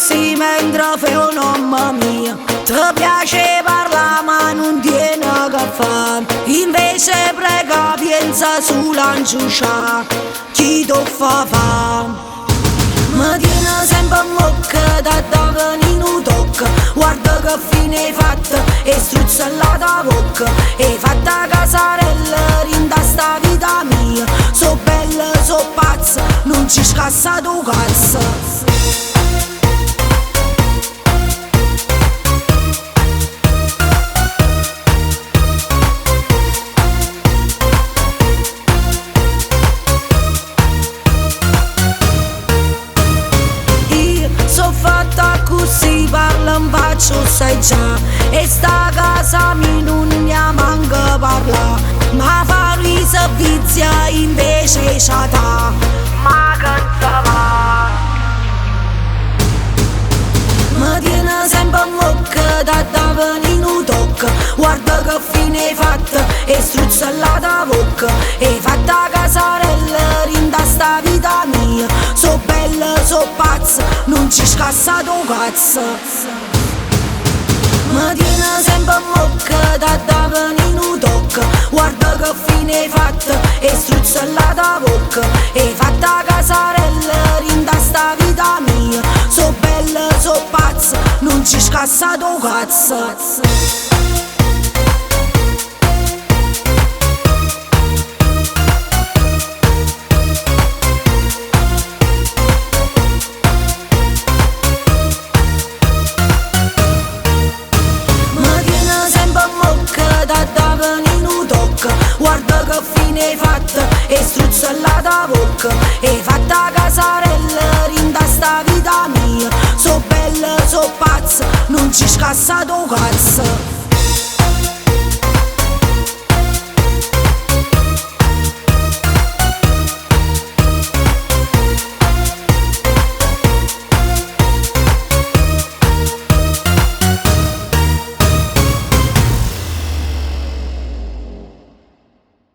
così mentre fai un mamma mia. Ti piace parlare ma non tieni che fa. Invece prega pensa sull'anciuscia, chi ti fa. Mi tiene sempre a mocca da dove non tocca. Guarda che fine hai fatto e struzza la tua bocca. Hai fatta casarella rinda sta vita mia. So bella, so pazza, non ci scassa tu cazzo. Fatta così, parla in faccia, sai già. E sta casa mi non mi manca parla. Ma fa lui servizia invece c'ha ta. Ma che va? Mi tiene sempre a mocca da dove non tocca. Guarda che fine hai fatto e struzza la tua bocca. Hai fatta casarella rinda sta vita mia. So bella, so pazza, non ci scassa tu cazzo. Mi tiene sempre a mocca da dove non tocca. Guarda che fine hai fatto e struzza la tua bocca. Hai fatta casarella rinda sta vita mia. So bella, so pazza, non ci scassa tu cazzo. Guarda che fine hai fatto e struzza la tua bocca. Hai fatta casarella rinda sta vita mia. So bella, so pazza, non ci scassa tu cazzo.